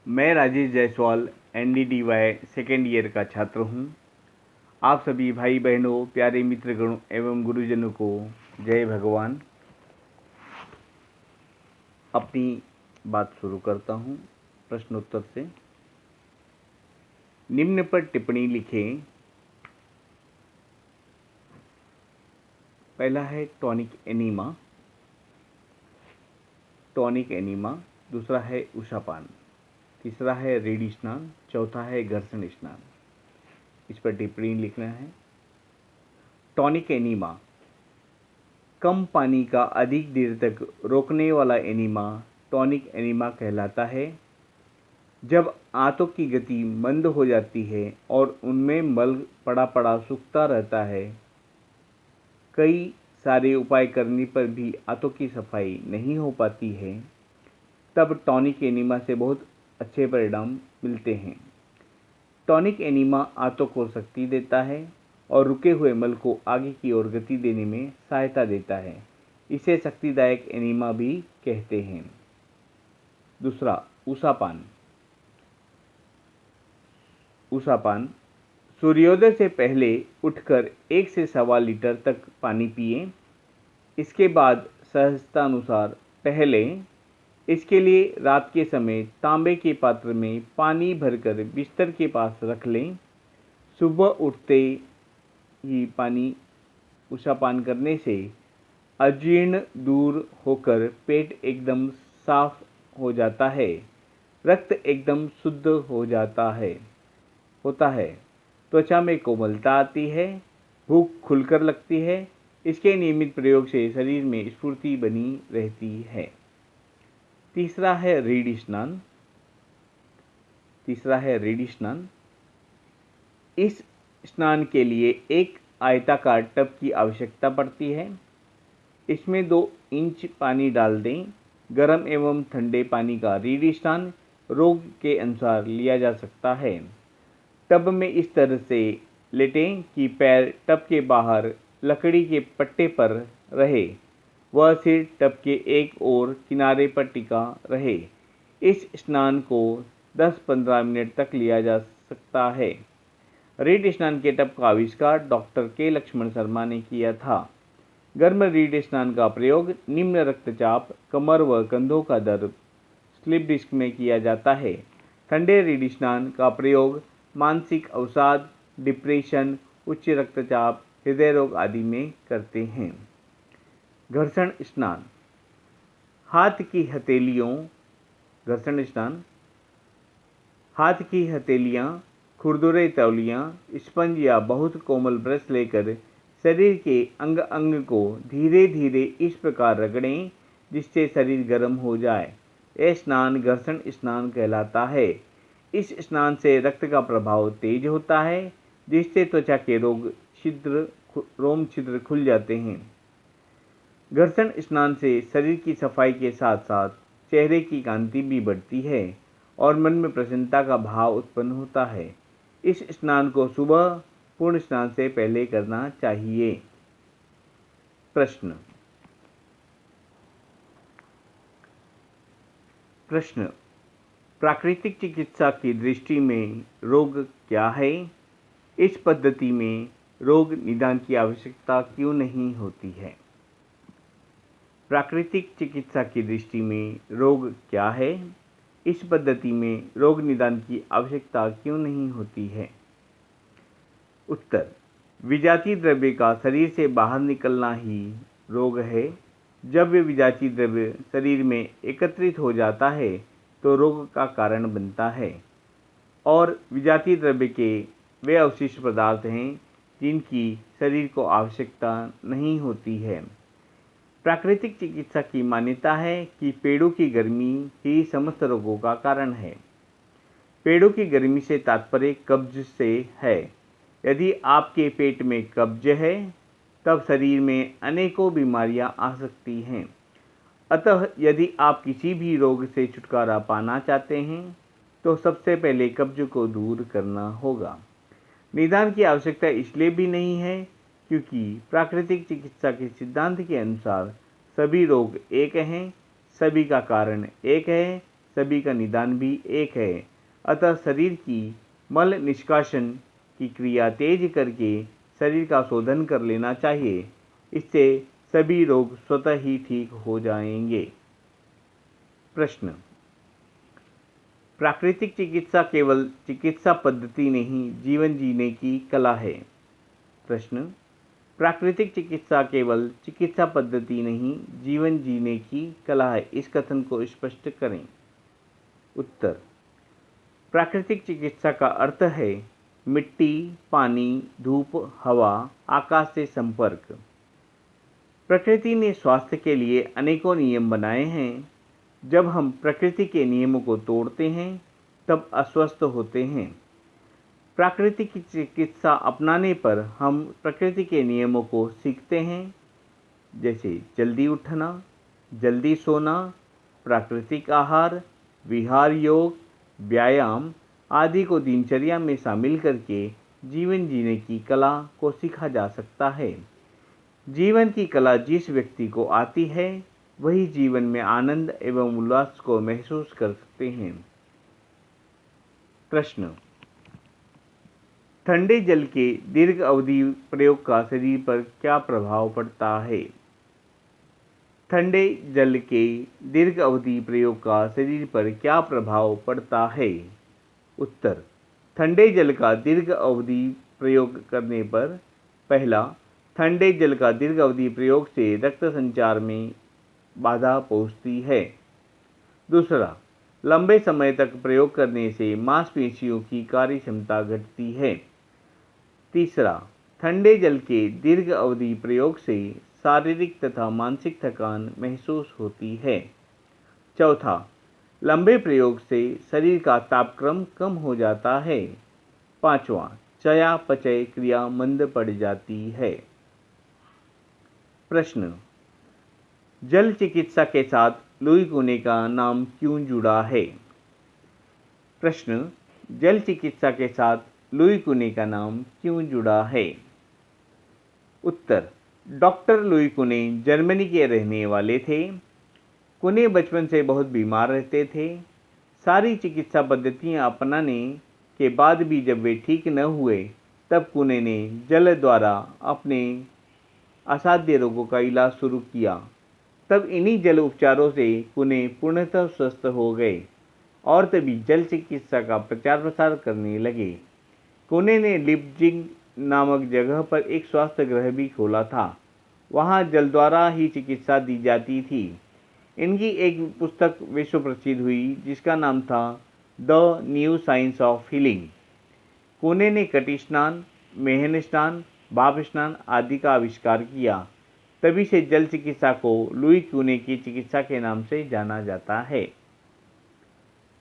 मैं Rajesh Jaiswal NDDY second year का छात्र हूँ। आप सभी भाई बहनों, प्यारे मित्रगणों एवं गुरुजनों को जय भगवान। अपनी बात शुरू करता हूँ प्रश्नोत्तर से। निम्न पर टिप्पणी लिखें। पहला है टॉनिक एनीमा, दूसरा है उषापान, तीसरा है रेडी स्नान, चौथा है घर्षण स्नान। इस पर टिप्पणी लिखना है। टॉनिक एनीमा, कम पानी का अधिक देर तक रोकने वाला एनीमा टॉनिक एनीमा कहलाता है। जब आंतों की गति मंद हो जाती है और उनमें मल पड़ा पड़ा सूखता रहता है, कई सारे उपाय करने पर भी आंतों की सफाई नहीं हो पाती है, तब टॉनिक एनीमा से बहुत अच्छे परिणाम मिलते हैं। टॉनिक एनीमा आंतों को शक्ति देता है और रुके हुए मल को आगे की ओर गति देने में सहायता देता है। इसे शक्तिदायक एनीमा भी कहते हैं। दूसरा, उषापान। सूर्योदय से पहले उठकर 1 से 1.25 लीटर तक पानी पिएं। इसके बाद सहजतानुसार टहलें। इसके लिए रात के समय तांबे के पात्र में पानी भरकर बिस्तर के पास रख लें। सुबह उठते ही उषापान करने से अजीर्ण दूर होकर पेट एकदम साफ हो जाता है, रक्त एकदम शुद्ध होता है, त्वचा में कोमलता आती है, भूख खुलकर लगती है। इसके नियमित प्रयोग से शरीर में स्फूर्ति बनी रहती है। तीसरा है रेडी स्नान। इस स्नान के लिए एक आयताकार टब की आवश्यकता पड़ती है। इसमें 2 इंच पानी डाल दें। गर्म एवं ठंडे पानी का रेडी स्नान रोग के अनुसार लिया जा सकता है। टब में इस तरह से लेटें कि पैर टब के बाहर लकड़ी के पट्टे पर रहे, वह सिर टब के एक और किनारे पर टिका रहे। इस स्नान को 10-15 मिनट तक लिया जा सकता है। रीड स्नान के टब का आविष्कार डॉक्टर के लक्ष्मण शर्मा ने किया था। गर्म रीड स्नान का प्रयोग निम्न रक्तचाप, कमर व कंधों का दर्द, स्लिप डिस्क में किया जाता है। ठंडे रीड स्नान का प्रयोग मानसिक अवसाद, डिप्रेशन, उच्च रक्तचाप, हृदय रोग आदि में करते हैं। घर्षण स्नान। हाथ की हथेलियाँ, खुरदुरे तौलियाँ, स्पंज या बहुत कोमल ब्रश लेकर शरीर के अंग अंग को धीरे धीरे इस प्रकार रगड़ें जिससे शरीर गर्म हो जाए। यह स्नान घर्षण स्नान कहलाता है। इस स्नान से रक्त का प्रभाव तेज होता है, जिससे त्वचा के रोम छिद्र खुल जाते हैं। घर्षण स्नान से शरीर की सफाई के साथ साथ चेहरे की कांति भी बढ़ती है और मन में प्रसन्नता का भाव उत्पन्न होता है। इस स्नान को सुबह पूर्ण स्नान से पहले करना चाहिए। प्रश्न। प्राकृतिक चिकित्सा की दृष्टि में रोग क्या है? इस पद्धति में रोग निदान की आवश्यकता क्यों नहीं होती है? प्राकृतिक चिकित्सा की दृष्टि में रोग क्या है? इस पद्धति में रोग निदान की आवश्यकता क्यों नहीं होती है? उत्तर। विजातीय द्रव्य का शरीर से बाहर निकलना ही रोग है। जब विजातीय द्रव्य शरीर में एकत्रित हो जाता है तो रोग का कारण बनता है। और विजातीय द्रव्य के वे अवशिष्ट पदार्थ हैं जिनकी शरीर को आवश्यकता नहीं होती है। प्राकृतिक चिकित्सा की मान्यता है कि पेड़ों की गर्मी ही समस्त रोगों का कारण है। पेड़ों की गर्मी से तात्पर्य कब्ज से है। यदि आपके पेट में कब्ज है तब शरीर में अनेकों बीमारियां आ सकती हैं। अतः यदि आप किसी भी रोग से छुटकारा पाना चाहते हैं तो सबसे पहले कब्ज को दूर करना होगा। निदान की आवश्यकता इसलिए भी नहीं है क्योंकि प्राकृतिक चिकित्सा के सिद्धांत के अनुसार सभी रोग एक हैं, सभी का कारण एक है, सभी का निदान भी एक है। अतः शरीर की मल निष्कासन की क्रिया तेज करके शरीर का शोधन कर लेना चाहिए। इससे सभी रोग स्वतः ही ठीक हो जाएंगे। प्रश्न, प्राकृतिक चिकित्सा केवल चिकित्सा पद्धति नहीं, जीवन जीने की कला है। प्रश्न, प्राकृतिक चिकित्सा केवल चिकित्सा पद्धति नहीं, जीवन जीने की कला है। इस कथन को स्पष्ट करें। उत्तर, प्राकृतिक चिकित्सा का अर्थ है मिट्टी, पानी, धूप, हवा, आकाश से संपर्क। प्रकृति ने स्वास्थ्य के लिए अनेकों नियम बनाए हैं। जब हम प्रकृति के नियमों को तोड़ते हैं तब अस्वस्थ होते हैं। प्राकृतिक चिकित्सा अपनाने पर हम प्रकृति के नियमों को सीखते हैं, जैसे जल्दी उठना, जल्दी सोना, प्राकृतिक आहार, विहार योग, व्यायाम आदि को दिनचर्या में शामिल करके जीवन जीने की कला को सीखा जा सकता है। जीवन की कला जिस व्यक्ति को आती है वही जीवन में आनंद एवं उल्लास को महसूस कर सकते हैं। प्रश्न, ठंडे जल के दीर्घ अवधि प्रयोग का शरीर पर क्या प्रभाव पड़ता है? ठंडे जल के दीर्घ अवधि प्रयोग का शरीर पर क्या प्रभाव पड़ता है? उत्तर, ठंडे जल का दीर्घ अवधि प्रयोग करने पर पहला, ठंडे जल का दीर्घ अवधि प्रयोग से रक्त संचार में बाधा पहुंचती है। दूसरा, लंबे समय तक प्रयोग करने से मांसपेशियों की कार्य क्षमता घटती है। तीसरा, ठंडे जल के दीर्घ अवधि प्रयोग से शारीरिक तथा मानसिक थकान महसूस होती है। चौथा, लंबे प्रयोग से शरीर का तापक्रम कम हो जाता है। पांचवा, चयापचय क्रिया मंद पड़ जाती है। प्रश्न, जल चिकित्सा के साथ लुई कुने का नाम क्यों जुड़ा है? प्रश्न, जल चिकित्सा के साथ लुई कुने का नाम क्यों जुड़ा है? उत्तर, डॉक्टर लुई कुने जर्मनी के रहने वाले थे। कुने बचपन से बहुत बीमार रहते थे। सारी चिकित्सा पद्धतियां अपनाने के बाद भी जब वे ठीक न हुए तब कुने ने जल द्वारा अपने असाध्य रोगों का इलाज शुरू किया। तब इन्हीं जल उपचारों से कुने पूर्णतः स्वस्थ हो गए और तभी जल चिकित्सा का प्रचार प्रसार करने लगे। कुने ने लिप्जिग नामक जगह पर एक स्वास्थ्य गृह भी खोला था। वहां जल द्वारा ही चिकित्सा दी जाती थी। इनकी एक पुस्तक विश्व प्रसिद्ध हुई जिसका नाम था the new science of healing. कुने ने कटी स्नान, मेहन स्नान, भाप स्नान आदि का आविष्कार किया। तभी से जल चिकित्सा को लुई कुने की चिकित्सा के नाम से जाना जाता है।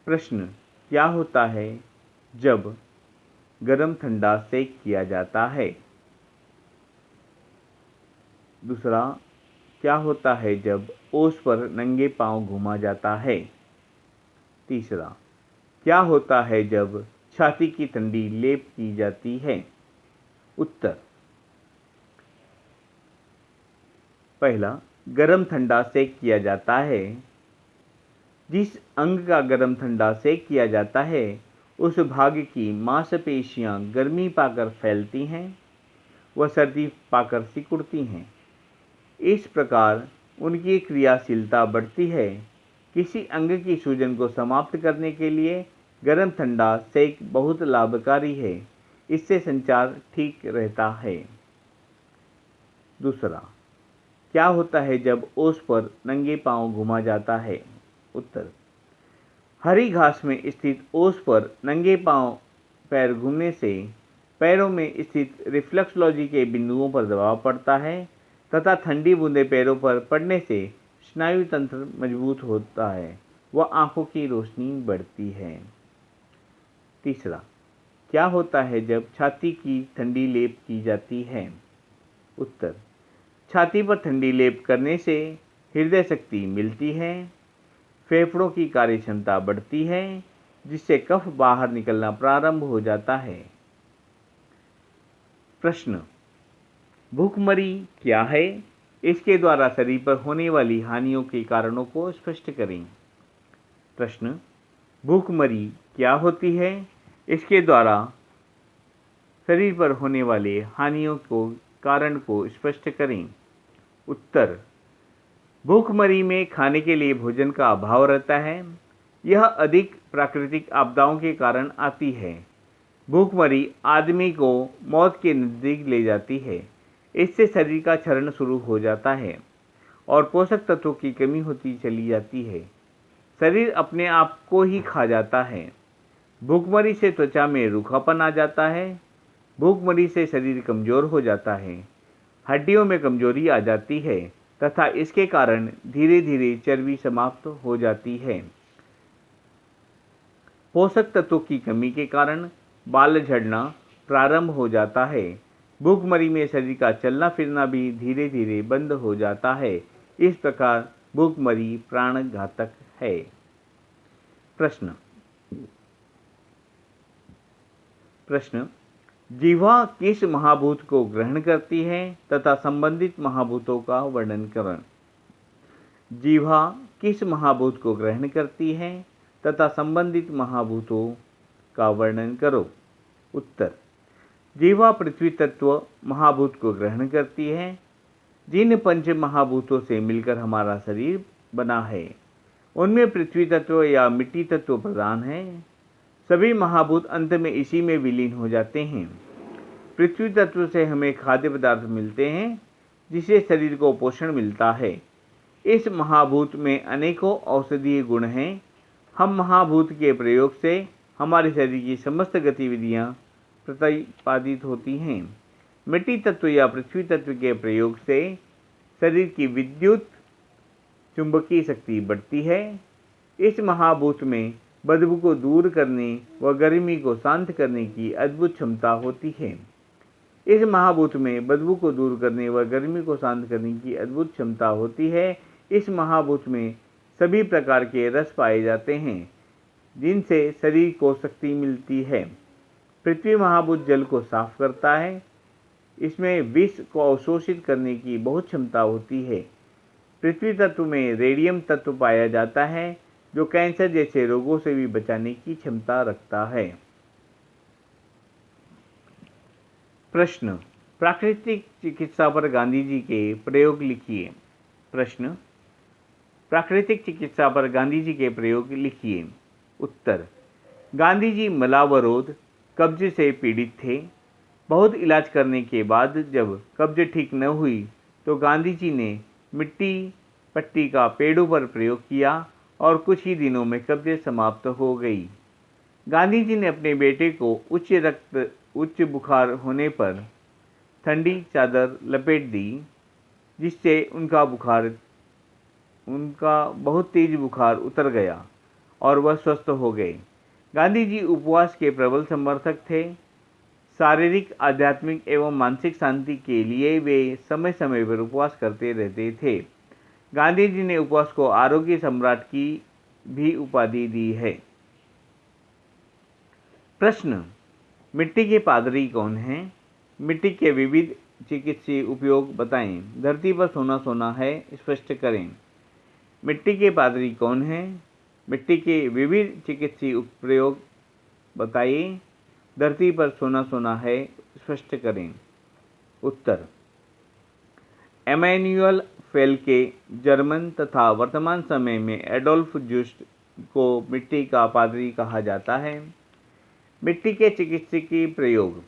प्रश्न, क्या होता है जब गर्म ठंडा सेक किया जाता है? दूसरा, क्या होता है जब ओस पर नंगे पांव घुमा जाता है? तीसरा, क्या होता है जब छाती की ठंडी लेप की जाती है? उत्तर, पहला, गरम ठंडा सेक किया जाता है। जिस अंग का गरम ठंडा सेक किया जाता है उस भाग की मांसपेशियां गर्मी पाकर फैलती हैं व सर्दी पाकर सिकुड़ती हैं। इस प्रकार उनकी क्रियाशीलता बढ़ती है। किसी अंग की सूजन को समाप्त करने के लिए गरम ठंडा सेक बहुत लाभकारी है। इससे संचार ठीक रहता है। दूसरा, क्या होता है जब ओस पर नंगे पांव घुमा जाता है? उत्तर, हरी घास में स्थित ओस पर नंगे पांव पैर घूमने से पैरों में स्थित रिफ्लेक्सोलॉजी के बिंदुओं पर दबाव पड़ता है तथा ठंडी बूंदें पैरों पर पड़ने से स्नायु तंत्र मजबूत होता है व आंखों की रोशनी बढ़ती है। तीसरा, क्या होता है जब छाती की ठंडी लेप की जाती है? उत्तर, छाती पर ठंडी लेप करने से हृदय शक्ति मिलती है, फेफड़ों की कार्य क्षमता बढ़ती है जिससे कफ बाहर निकलना प्रारंभ हो जाता है। प्रश्न, भूखमरी क्या है? इसके द्वारा शरीर पर होने वाली हानियों के कारणों को स्पष्ट करें। प्रश्न, भूखमरी क्या होती है? इसके द्वारा शरीर पर होने वाले हानियों को कारण को स्पष्ट करें। उत्तर, भूखमरी में खाने के लिए भोजन का अभाव रहता है। यह अधिक प्राकृतिक आपदाओं के कारण आती है। भूखमरी आदमी को मौत के नज़दीक ले जाती है। इससे शरीर का क्षरण शुरू हो जाता है और पोषक तत्वों की कमी होती चली जाती है। शरीर अपने आप को ही खा जाता है। भूखमरी से त्वचा में रूखापन आ जाता है। भूखमरी से शरीर कमज़ोर हो जाता है, हड्डियों में कमजोरी आ जाती है तथा इसके कारण धीरे धीरे चर्बी समाप्त हो जाती है। पोषक तत्वों की कमी के कारण बाल झड़ना प्रारंभ हो जाता है। भूखमरी में शरीर का चलना फिरना भी धीरे धीरे बंद हो जाता है। इस प्रकार भूखमरी प्राणघातक है। प्रश्न जीवा किस महाभूत को ग्रहण करती है तथा संबंधित महाभूतों का वर्णन करें। जीवा किस महाभूत को ग्रहण करती है तथा संबंधित महाभूतों का वर्णन करो। उत्तर, जीवा पृथ्वी तत्व महाभूत को ग्रहण करती है। जिन पंच महाभूतों से मिलकर हमारा शरीर बना है उनमें पृथ्वी तत्व या मिट्टी तत्व प्रधान है। सभी महाभूत अंत में इसी में विलीन हो जाते हैं। पृथ्वी तत्व से हमें खाद्य पदार्थ मिलते हैं जिससे शरीर को पोषण मिलता है। इस महाभूत में अनेकों औषधीय गुण हैं। हम महाभूत के प्रयोग से हमारे शरीर की समस्त गतिविधियां प्रतिपादित होती हैं। मिट्टी तत्व या पृथ्वी तत्व के प्रयोग से शरीर की विद्युत चुंबकीय शक्ति बढ़ती है। इस महाभूत में बदबू को दूर करने व गर्मी को शांत करने की अद्भुत क्षमता होती है। इस महाभूत में बदबू को दूर करने व गर्मी को शांत करने की अद्भुत क्षमता होती है। इस महाभूत में सभी प्रकार के रस पाए जाते हैं जिनसे शरीर को शक्ति मिलती है। पृथ्वी महाभूत जल को साफ करता है। इसमें विष को अवशोषित करने की बहुत क्षमता होती है। पृथ्वी तत्व में रेडियम तत्व पाया जाता है जो कैंसर जैसे रोगों से भी बचाने की क्षमता रखता है। प्रश्न, प्राकृतिक चिकित्सा पर गांधी जी के प्रयोग लिखिए। प्रश्न, प्राकृतिक चिकित्सा पर गांधी जी के प्रयोग लिखिए। उत्तर, गांधी जी मलावरोध कब्ज से पीड़ित थे। बहुत इलाज करने के बाद जब कब्ज ठीक न हुई तो गांधी जी ने मिट्टी पट्टी का पेड़ों पर प्रयोग किया और कुछ ही दिनों में कब्ज समाप्त हो गई। गांधी जी ने अपने बेटे को उच्च बुखार होने पर ठंडी चादर लपेट दी जिससे उनका बहुत तेज बुखार उतर गया और वह स्वस्थ हो गए। गांधी जी उपवास के प्रबल समर्थक थे। शारीरिक, आध्यात्मिक एवं मानसिक शांति के लिए वे समय समय पर उपवास करते रहते थे। गांधी जी ने उपवास को आरोग्य सम्राट की भी उपाधि दी है। प्रश्न, मिट्टी के पादरी कौन हैं? मिट्टी के विविध चिकित्सीय उपयोग बताएं। धरती पर सोना सोना है, स्पष्ट करें। मिट्टी के पादरी कौन हैं? मिट्टी के विविध चिकित्सीय प्रयोग बताइए। धरती पर सोना सोना है, स्पष्ट करें। उत्तर, एमैनुअल फेल्के जर्मन तथा वर्तमान समय में एडोल्फ जूस्ट को मिट्टी का पादरी कहा जाता है। मिट्टी के चिकित्सकीय प्रयोग।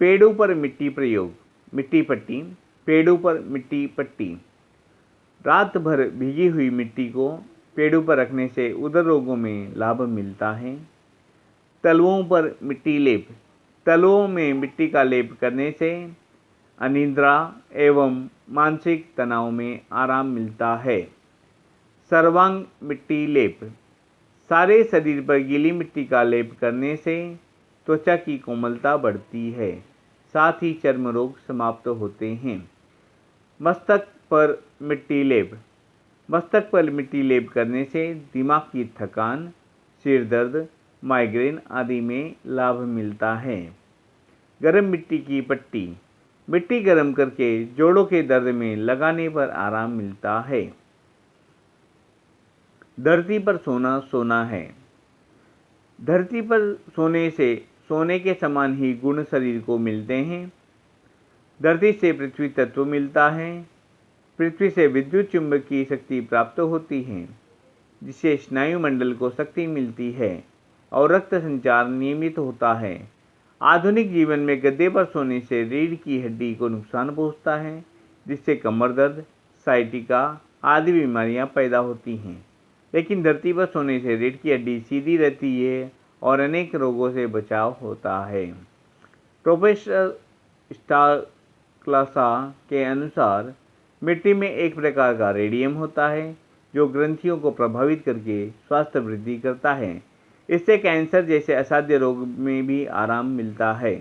पेड़ों पर मिट्टी प्रयोग। मिट्टी पट्टी। पेड़ों पर मिट्टी पट्टी। रात भर भीगी हुई मिट्टी को पेड़ों पर रखने से उदर रोगों में लाभ मिलता है। तलवों पर मिट्टी लेप। तलवों में मिट्टी का लेप करने से अनिद्रा एवं मानसिक तनाव में आराम मिलता है। सर्वांग मिट्टी लेप। सारे शरीर पर गीली मिट्टी का लेप करने से त्वचा की कोमलता बढ़ती है, साथ ही चर्म रोग समाप्त होते हैं। मस्तक पर मिट्टी लेप। मस्तक पर मिट्टी लेप करने से दिमाग की थकान, सिर दर्द, माइग्रेन आदि में लाभ मिलता है। गरम मिट्टी की पट्टी। मिट्टी गर्म करके जोड़ों के दर्द में लगाने पर आराम मिलता है। धरती पर सोना सोना है, धरती पर सोने से सोने के समान ही गुण शरीर को मिलते हैं। धरती से पृथ्वी तत्व मिलता है। पृथ्वी से विद्युत चुंबकीय शक्ति प्राप्त होती है, जिससे स्नायुमंडल को शक्ति मिलती है और रक्त संचार नियमित होता है। आधुनिक जीवन में गद्दे पर सोने से रीढ़ की हड्डी को नुकसान पहुंचता है, जिससे कमर दर्द, साइटिका आदि बीमारियां पैदा होती हैं। लेकिन धरती पर सोने से रीढ़ की हड्डी सीधी रहती है और अनेक रोगों से बचाव होता है। प्रोफेसर स्टाक्लासा के अनुसार मिट्टी में एक प्रकार का रेडियम होता है, जो ग्रंथियों को प्रभावित करके स्वास्थ्य वृद्धि करता है। इससे कैंसर जैसे असाध्य रोग में भी आराम मिलता है।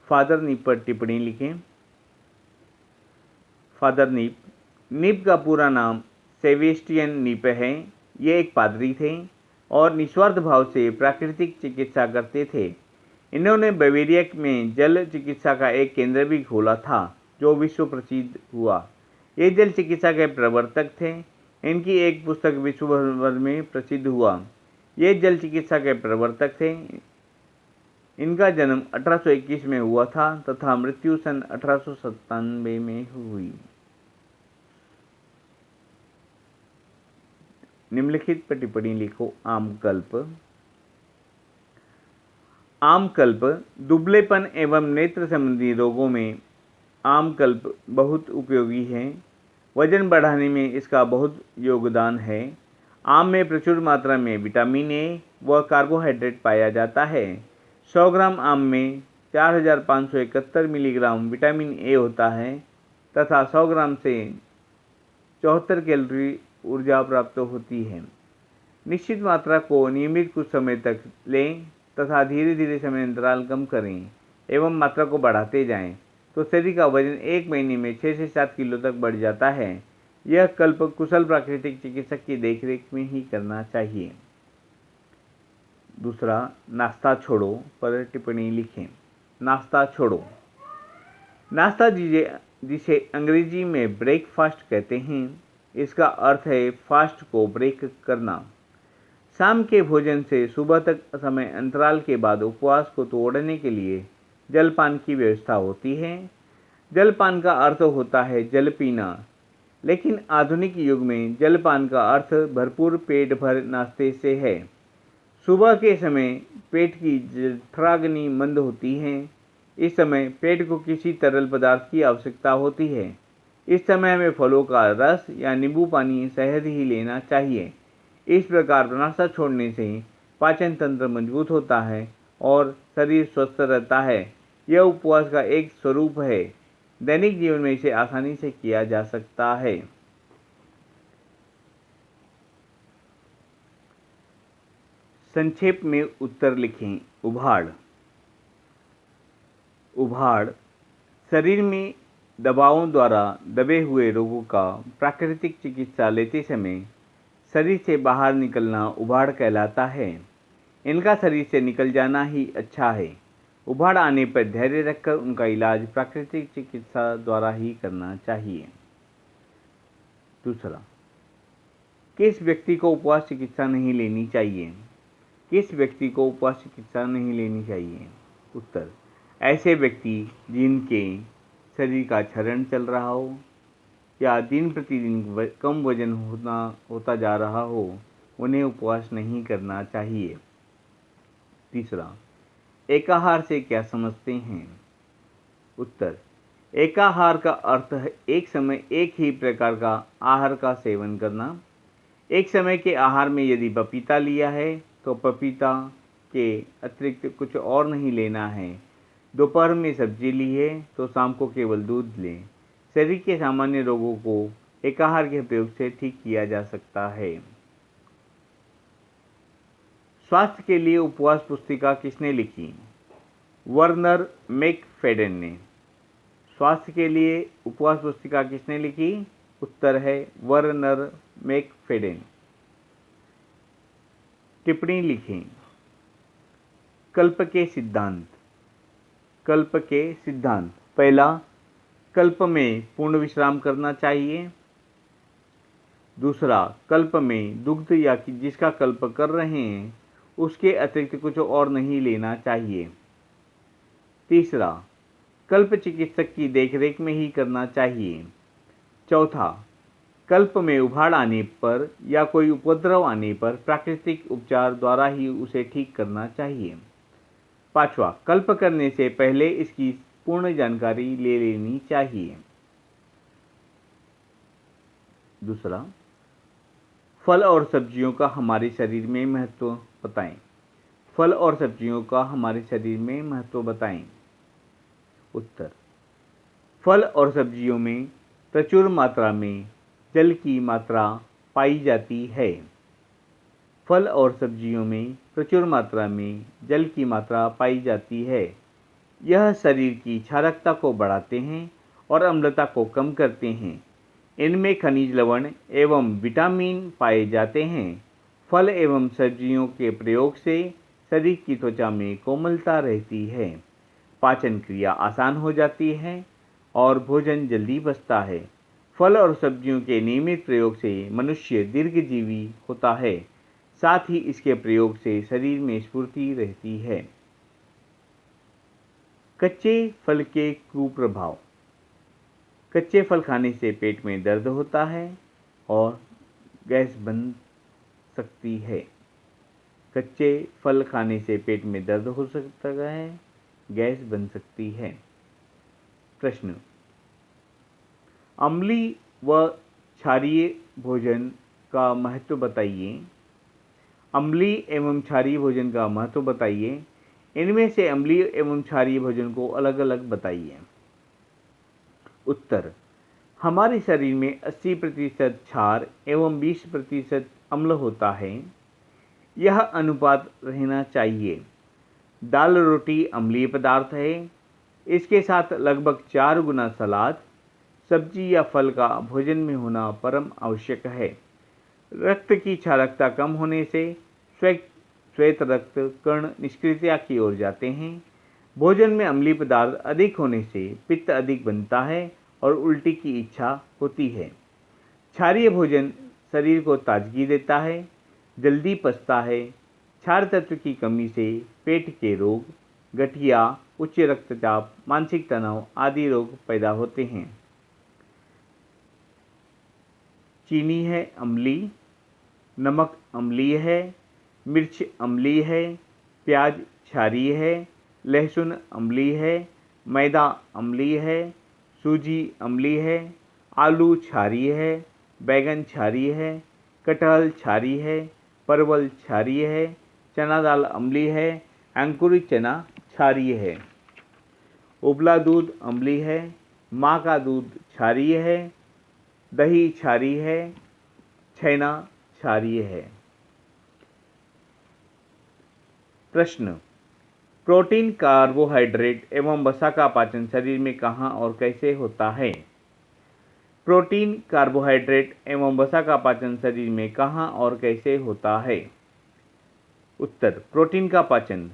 फादर नीप पर टिप्पणी लिखें। फादर नीप का पूरा नाम सेबेस्टियन नीप है। ये एक पादरी थे और निस्वार्थ भाव से प्राकृतिक चिकित्सा करते थे। इन्होंने बावेरिया में जल चिकित्सा का एक केंद्र भी खोला था, जो विश्व प्रसिद्ध हुआ। ये जल चिकित्सा के प्रवर्तक थे। इनकी एक पुस्तक विश्व भर में प्रसिद्ध हुआ। ये जल चिकित्सा के प्रवर्तक थे। इनका जन्म 1821 में हुआ था तथा मृत्यु सन 1897 में हुई। निम्नलिखित पर टिप्पणी लिखो। आमकल्प। आमकल्प दुबलेपन एवं नेत्र संबंधी रोगों में आमकल्प बहुत उपयोगी है। वजन बढ़ाने में इसका बहुत योगदान है। आम में प्रचुर मात्रा में विटामिन ए व कार्बोहाइड्रेट पाया जाता है। 100 ग्राम आम में 4571 मिलीग्राम विटामिन ए होता है तथा 100 ग्राम से 74 कैलोरी ऊर्जा प्राप्त होती है। निश्चित मात्रा को नियमित कुछ समय तक लें तथा धीरे धीरे समय अंतराल कम करें एवं मात्रा को बढ़ाते जाएं, तो शरीर का वजन 1 महीने में 6 से 7 किलो तक बढ़ जाता है। यह कल्प कुशल प्राकृतिक चिकित्सक की देखरेख में ही करना चाहिए। दूसरा, नाश्ता छोड़ो पर टिप्पणी लिखें। नाश्ता छोड़ो। नाश्ता जिसे अंग्रेजी में ब्रेकफास्ट कहते हैं, इसका अर्थ है फास्ट को ब्रेक करना। शाम के भोजन से सुबह तक समय अंतराल के बाद उपवास को तोड़ने के लिए जलपान की व्यवस्था होती है। जलपान का अर्थ होता है जल पीना, लेकिन आधुनिक युग में जलपान का अर्थ भरपूर पेट भर नाश्ते से है। सुबह के समय पेट की जठराग्नि मंद होती है। इस समय पेट को किसी तरल पदार्थ की आवश्यकता होती है। इस समय हमें फलों का रस या नींबू पानी सहज ही लेना चाहिए। इस प्रकार नाश्ता छोड़ने से पाचन तंत्र मजबूत होता है और शरीर स्वस्थ रहता है। यह उपवास का एक स्वरूप है। दैनिक जीवन में इसे आसानी से किया जा सकता है। संक्षेप में उत्तर लिखें। उभाड़। उभाड़ शरीर में दबावों द्वारा दबे हुए रोगों का प्राकृतिक चिकित्सा लेते समय शरीर से बाहर निकलना उभाड़ कहलाता है। इनका शरीर से निकल जाना ही अच्छा है। उभाड़ आने पर धैर्य रखकर उनका इलाज प्राकृतिक चिकित्सा द्वारा ही करना चाहिए। दूसरा, किस व्यक्ति को उपवास चिकित्सा नहीं लेनी चाहिए? किस व्यक्ति को उपवास चिकित्सा नहीं लेनी चाहिए? उत्तर, ऐसे व्यक्ति जिनके शरीर का क्षरण चल रहा हो या दिन प्रतिदिन कम वजन होता जा रहा हो, उन्हें उपवास नहीं करना चाहिए। तीसरा, एकाहार से क्या समझते हैं? उत्तर, एकाहार का अर्थ है एक समय एक ही प्रकार का आहार का सेवन करना। एक समय के आहार में यदि पपीता लिया है तो पपीता के अतिरिक्त कुछ और नहीं लेना है। दोपहर में सब्जी ली है तो शाम को केवल दूध लें। शरीर के सामान्य रोगों को एकाहार के प्रयोग से ठीक किया जा सकता है। स्वास्थ्य के लिए उपवास पुस्तिका किसने लिखी? वर्नर मैकफेडन ने। स्वास्थ्य के लिए उपवास पुस्तिका किसने लिखी? उत्तर है वर्नर मैकफेडन। टिप्पणी लिखें। कल्प के सिद्धांत। कल्प के सिद्धांत। पहला, कल्प में पूर्ण विश्राम करना चाहिए। दूसरा, कल्प में दुग्ध या जिसका कल्प कर रहे हैं उसके अतिरिक्त कुछ और नहीं लेना चाहिए। तीसरा, कल्प चिकित्सक की देखरेख में ही करना चाहिए। चौथा, कल्प में उभाड़ आने पर या कोई उपद्रव आने पर प्राकृतिक उपचार द्वारा ही उसे ठीक करना चाहिए। पांचवा, कल्प करने से पहले इसकी पूर्ण जानकारी ले लेनी चाहिए। दूसरा, फल और सब्जियों का हमारे शरीर में महत्व बताएं। फल और सब्जियों का हमारे शरीर में महत्व बताएं। उत्तर, फल और सब्जियों में प्रचुर मात्रा में जल की मात्रा पाई जाती है। फल और सब्जियों में प्रचुर मात्रा में जल की मात्रा पाई जाती है। यह शरीर की क्षारकता को बढ़ाते हैं और अम्लता को कम करते हैं। इनमें खनिज लवण एवं विटामिन पाए जाते हैं। फल एवं सब्जियों के प्रयोग से शरीर की त्वचा में कोमलता रहती है, पाचन क्रिया आसान हो जाती है और भोजन जल्दी पचता है। फल और सब्जियों के नियमित प्रयोग से मनुष्य दीर्घजीवी होता है, साथ ही इसके प्रयोग से शरीर में स्फूर्ति रहती है। कच्चे फल के कुप्रभाव। कच्चे फल खाने से पेट में दर्द होता है और गैस बन सकती है। कच्चे फल खाने से पेट में दर्द हो सकता है, गैस बन सकती है। प्रश्न, अम्लीय व क्षारीय भोजन का महत्व बताइए। अम्लीय एवं क्षारीय भोजन का महत्व बताइए। इनमें से अम्लीय एवं क्षारीय भोजन को अलग अलग बताइए। उत्तर, हमारे शरीर में 80% क्षार एवं 20% अम्ल होता है। यह अनुपात रहना चाहिए। दाल रोटी अम्लीय पदार्थ है। इसके साथ लगभग 4 गुना सलाद, सब्जी या फल का भोजन में होना परम आवश्यक है। रक्त की क्षारकता कम होने से श्वेत रक्त कण निष्क्रियता की ओर जाते हैं। भोजन में अम्लीय पदार्थ अधिक होने से पित्त अधिक बनता है और उल्टी की इच्छा होती है। क्षारीय भोजन शरीर को ताजगी देता है, जल्दी पचता है। क्षार तत्व की कमी से पेट के रोग, गठिया, उच्च रक्तचाप, मानसिक तनाव आदि रोग पैदा होते हैं। चीनी है अम्लीय, नमक अम्लीय है, मिर्च अम्लीय है, प्याज क्षारीय है, लहसुन अम्लीय है, मैदा अम्लीय है, सूजी अम्लीय है, आलू क्षारीय है, बैगन क्षारीय है, कटहल क्षारीय है, परवल क्षारीय है, चना दाल अम्लीय है, अंकुरित चना क्षारीय है। उबला दूध अम्लीय है, माँ का दूध क्षारीय है, दही क्षारीय है, छेना क्षारीय है। प्रश्न, प्रोटीन, कार्बोहाइड्रेट एवं वसा का पाचन शरीर में कहाँ और कैसे होता है। प्रोटीन, कार्बोहाइड्रेट एवं वसा का पाचन शरीर में कहाँ और कैसे होता है। उत्तर, प्रोटीन का पाचन।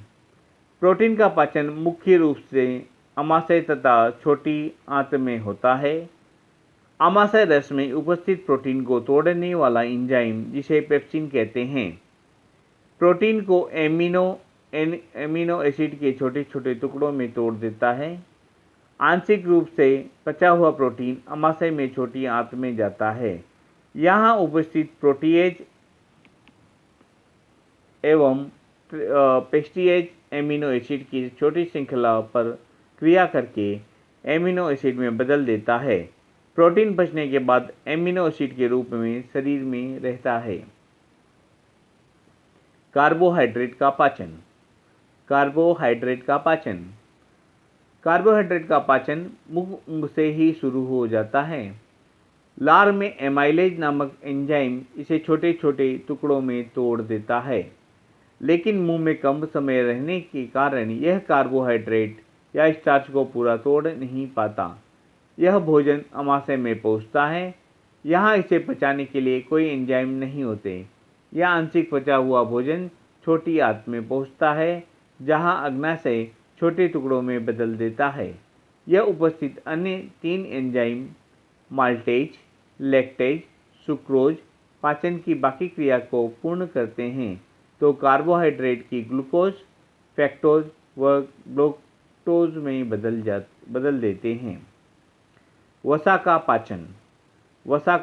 प्रोटीन का पाचन मुख्य रूप से अमाशय तथा छोटी आंत में होता है। अमाशय रस में उपस्थित प्रोटीन को तोड़ने वाला एंजाइम जिसे पेप्सिन कहते हैं, प्रोटीन को एमिनो एसिड के छोटे छोटे टुकड़ों में तोड़ देता है। आंशिक रूप से पचा हुआ प्रोटीन अमाशय में छोटी आंत में जाता है। यहाँ उपस्थित प्रोटीएज एवं पेस्टीएज एमिनो एसिड की छोटी श्रृंखला पर क्रिया करके एमिनो एसिड में बदल देता है। प्रोटीन पचने के बाद एमिनो एसिड के रूप में शरीर में रहता है। कार्बोहाइड्रेट का पाचन। कार्बोहाइड्रेट का पाचन। कार्बोहाइड्रेट का पाचन मुख से ही शुरू हो जाता है। लार में एमाइलेज नामक एंजाइम इसे छोटे छोटे टुकड़ों में तोड़ देता है, लेकिन मुंह में कम समय रहने के कारण यह कार्बोहाइड्रेट या स्टार्च को पूरा तोड़ नहीं पाता। यह भोजन अमाशय में पहुंचता है। यहाँ इसे पचाने के लिए कोई एंजाइम नहीं होते। यह आंशिक पचा हुआ भोजन छोटी आंत में पहुंचता है, जहाँ अग्नाशय छोटे टुकड़ों में बदल देता है। यह उपस्थित अन्य 3 एंजाइम माल्टेज, लैक्टेज, सुक्रोज पाचन की बाकी क्रिया को पूर्ण करते हैं तो कार्बोहाइड्रेट की ग्लूकोज, फ्रक्टोज व ग्लूकोज में बदल देते हैं। वसा का पाचन। वसा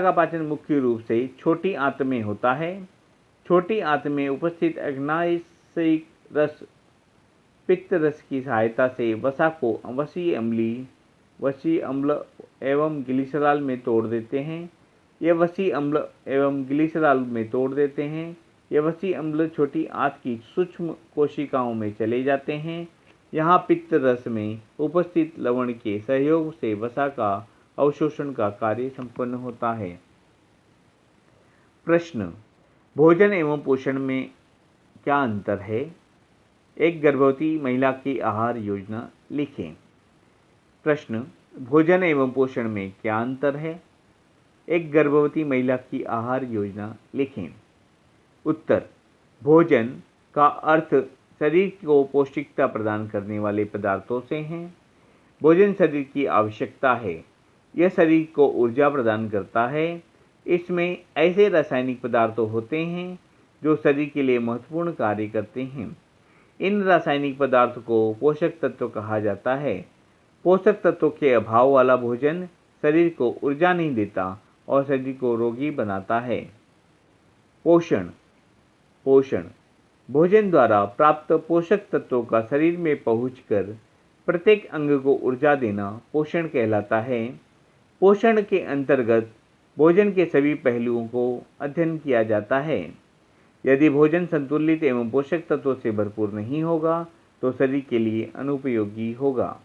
का पाचन मुख्य रूप से छोटी आंत में होता है। छोटी आंत में उपस्थित अग्नाशयिक रस पित्त रस की सहायता से वसा को वसी अम्ल एवं ग्लिसरॉल में तोड़ देते हैं। ये वसी अम्ल छोटी आंत की सूक्ष्म कोशिकाओं में चले जाते हैं। यहाँ पित्त रस में उपस्थित लवण के सहयोग से वसा का अवशोषण का कार्य संपन्न होता है। प्रश्न: भोजन एवं पोषण में क्या अंतर है? एक गर्भवती महिला की आहार योजना लिखें। प्रश्न: भोजन एवं पोषण में क्या अंतर है? एक गर्भवती महिला की आहार योजना लिखें। उत्तर: भोजन का अर्थ शरीर को पौष्टिकता प्रदान करने वाले पदार्थों से है। भोजन शरीर की आवश्यकता है। यह शरीर को ऊर्जा प्रदान करता है। इसमें ऐसे रासायनिक पदार्थ होते हैं जो शरीर के लिए महत्वपूर्ण कार्य करते हैं। इन रासायनिक पदार्थ को पोषक तत्व कहा जाता है। पोषक तत्वों के अभाव वाला भोजन शरीर को ऊर्जा नहीं देता और शरीर को रोगी बनाता है। पोषण भोजन द्वारा प्राप्त पोषक तत्वों का शरीर में पहुंचकर प्रत्येक अंग को ऊर्जा देना पोषण कहलाता है। पोषण के अंतर्गत भोजन के सभी पहलुओं को अध्ययन किया जाता है। यदि भोजन संतुलित एवं पोषक तत्वों से भरपूर नहीं होगा तो शरीर के लिए अनुपयोगी होगा।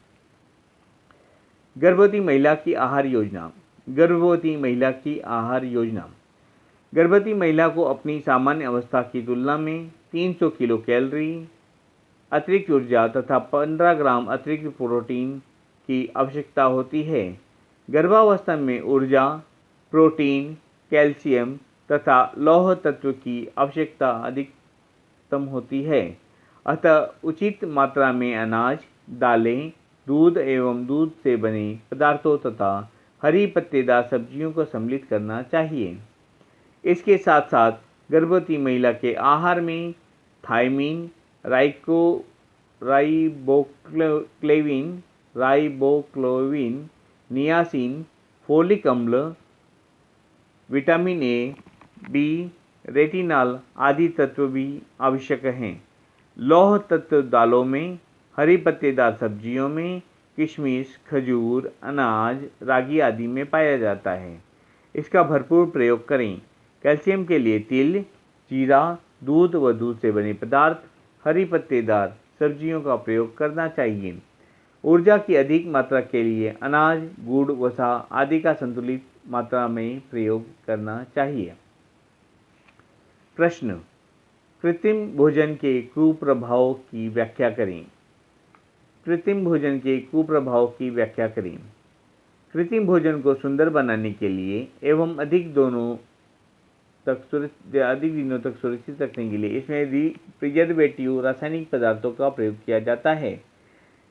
गर्भवती महिला की आहार योजना। गर्भवती महिला को अपनी सामान्य अवस्था की तुलना में 300 किलो कैलोरी अतिरिक्त ऊर्जा तथा 15 ग्राम अतिरिक्त प्रोटीन की आवश्यकता होती है। गर्भावस्था में ऊर्जा, प्रोटीन, कैल्शियम तथा लौह तत्व की आवश्यकता अधिकतम होती है। अतः उचित मात्रा में अनाज, दालें, दूध एवं दूध से बने पदार्थों तथा हरी पत्तेदार सब्जियों को सम्मिलित करना चाहिए। इसके साथ साथ गर्भवती महिला के आहार में थायमीन, राइबोक्लेविन, नियासिन, फोलिक अम्ल, विटामिन ए, बी, रेटिनॉल आदि तत्व भी आवश्यक हैं। लौह तत्व दालों में, हरी पत्तेदार सब्जियों में, किशमिश, खजूर, अनाज, रागी आदि में पाया जाता है। इसका भरपूर प्रयोग करें। कैल्शियम के लिए तिल, जीरा, दूध व दूध से बने पदार्थ, हरी पत्तेदार सब्जियों का प्रयोग करना चाहिए। ऊर्जा की अधिक मात्रा के लिए अनाज, गुड़, वसा आदि का संतुलित मात्रा में प्रयोग करना चाहिए। प्रश्न: कृत्रिम भोजन के कुप्रभावों की व्याख्या करें। कृत्रिम भोजन को सुंदर बनाने के लिए एवं अधिक दिनों तक सुरक्षित रखने के लिए इसमें प्रिजर्वेटिव रासायनिक पदार्थों का प्रयोग किया जाता है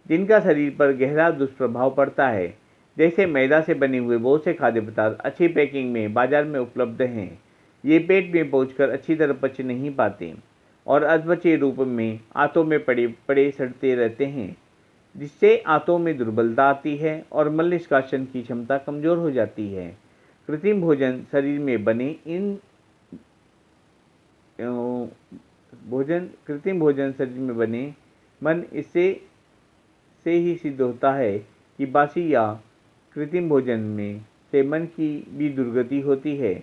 जिनका शरीर पर गहरा दुष्प्रभाव पड़ता है। जैसे मैदा से बने हुए बहुत से खाद्य पदार्थ अच्छी पैकिंग में बाजार में उपलब्ध हैं। ये पेट में पहुंचकर अच्छी तरह पच नहीं पाते और अधपचे रूप में आंतों में पड़े सड़ते रहते हैं, जिससे आंतों में दुर्बलता आती है और मल निष्कासन की क्षमता कमजोर हो जाती है। कृत्रिम भोजन शरीर में बने मन इससे ही सिद्ध होता है कि बासी या कृत्रिम भोजन में से मन की भी दुर्गति होती है।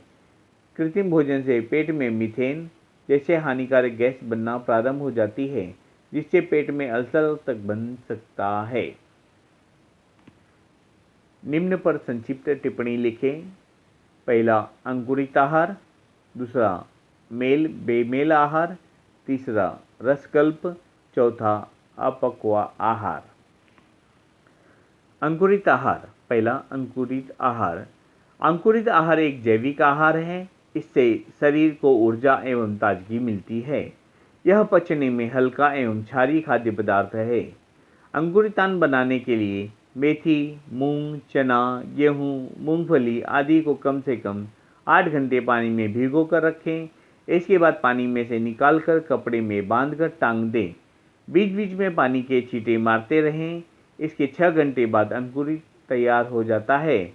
कृत्रिम भोजन से पेट में मीथेन जैसे हानिकारक गैस बनना प्रारंभ हो जाती है, जिससे पेट में अल्सर तक बन सकता है। निम्न पर संक्षिप्त टिप्पणी लिखें। पहला, अंकुरित आहार। दूसरा, बेमेल आहार। तीसरा, रसकल्प। चौथा, अपक्व आहार। अंकुरित आहार। पहला, अंकुरित आहार। अंकुरित आहार एक जैविक आहार है। इससे शरीर को ऊर्जा एवं ताजगी मिलती है। यह पचने में हल्का एवं क्षारीय खाद्य पदार्थ है। अंकुरितान बनाने के लिए मेथी, मूंग, चना, गेहूं, मूंगफली आदि को कम से कम 8 घंटे पानी में भिगो कर रखें। इसके बाद पानी में से निकालकर कपड़े में बांधकर टांग दें। बीच बीच में पानी के छींटे मारते रहें। इसके 6 घंटे बाद अंकुरित तैयार हो जाता है।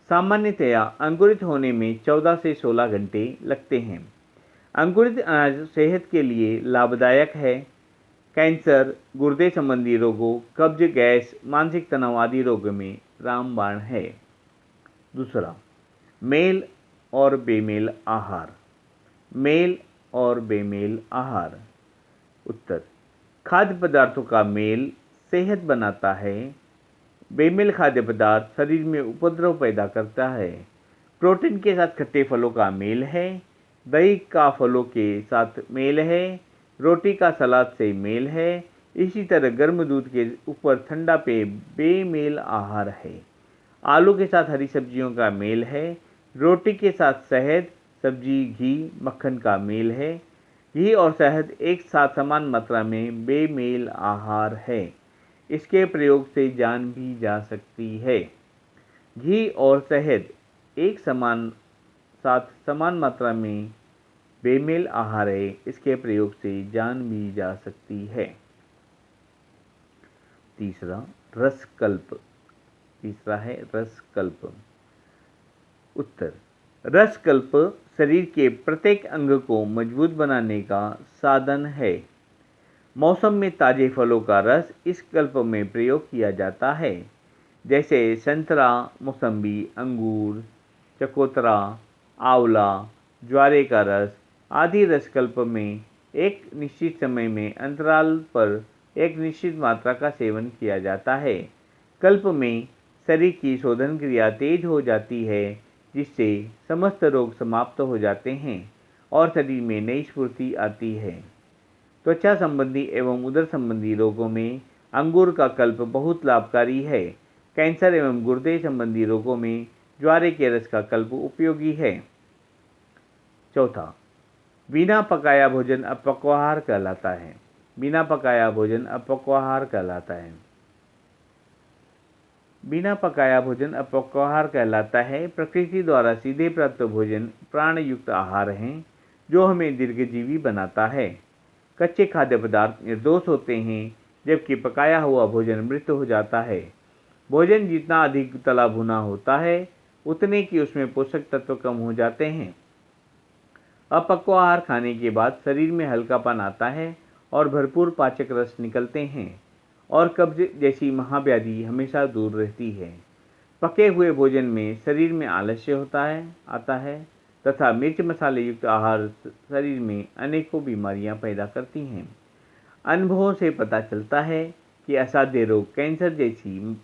सामान्यतया अंकुरित होने में 14 से 16 घंटे लगते हैं। अंकुरित अनाज सेहत के लिए लाभदायक है। कैंसर, गुर्दे संबंधी रोगों, कब्ज, गैस, मानसिक तनाव आदि रोगों में रामबाण है। दूसरा, मेल और बेमेल आहार। मेल और बेमेल आहार। उत्तर, खाद्य पदार्थों का मेल सेहत बनाता है। बेमेल खाद्य पदार्थ शरीर में उपद्रव पैदा करता है। प्रोटीन के साथ खट्टे फलों का मेल है। दही का फलों के साथ मेल है। रोटी का सलाद से मेल है। इसी तरह गर्म दूध के ऊपर ठंडा पेय बेमेल आहार है। आलू के साथ हरी सब्जियों का मेल है। रोटी के साथ शहद, सब्जी, घी, मक्खन का मेल है। घी और शहद एक साथ समान मात्रा में बेमेल आहार है। इसके प्रयोग से जान भी जा सकती है। घी और शहद एक समान मात्रा में बेमेल आहार है। इसके प्रयोग से जान भी जा सकती है। तीसरा, रसकल्प। तीसरा है रसकल्प। उत्तर, रसकल्प शरीर के प्रत्येक अंग को मजबूत बनाने का साधन है। मौसम में ताजे फलों का रस इस कल्प में प्रयोग किया जाता है, जैसे संतरा, मौसम्बी, अंगूर, चकोतरा, आंवला, ज्वारे का रस आदि। रसकल्प में एक निश्चित समय में अंतराल पर एक निश्चित मात्रा का सेवन किया जाता है। कल्प में शरीर की शोधन क्रिया तेज हो जाती है, जिससे समस्त रोग समाप्त हो जाते हैं और शरीर में नई स्फूर्ति आती है। त्वचा संबंधी एवं उदर संबंधी रोगों में अंगूर का कल्प बहुत लाभकारी है। कैंसर एवं गुर्दे संबंधी रोगों में ज्वारे के रस का कल्प उपयोगी है। चौथा, बिना पकाया भोजन अपक्वाहार कहलाता है। बिना पकाया भोजन अपक्वाहार कहलाता है। बिना पकाया भोजन अपक्वाहार कहलाता है। प्रकृति द्वारा सीधे प्राप्त भोजन प्राणयुक्त आहार हैं, जो हमें दीर्घजीवी बनाता है। कच्चे खाद्य पदार्थ निर्दोष होते हैं, जबकि पकाया हुआ भोजन मृत हो जाता है। भोजन जितना अधिक तला भुना होता है, उतने की उसमें पोषक तत्व कम हो जाते हैं। अपक्वाहार खाने के बाद शरीर में हल्कापन आता है और भरपूर पाचक रस निकलते हैं और कब्ज जैसी महाव्याधि हमेशा दूर रहती है। पके हुए भोजन में शरीर में आलस्य आता है तथा मिर्च मसाले युक्त आहार शरीर में अनेकों बीमारियां पैदा करती हैं। अनुभवों से पता चलता है कि असाध्य रोग, कैंसर जैसी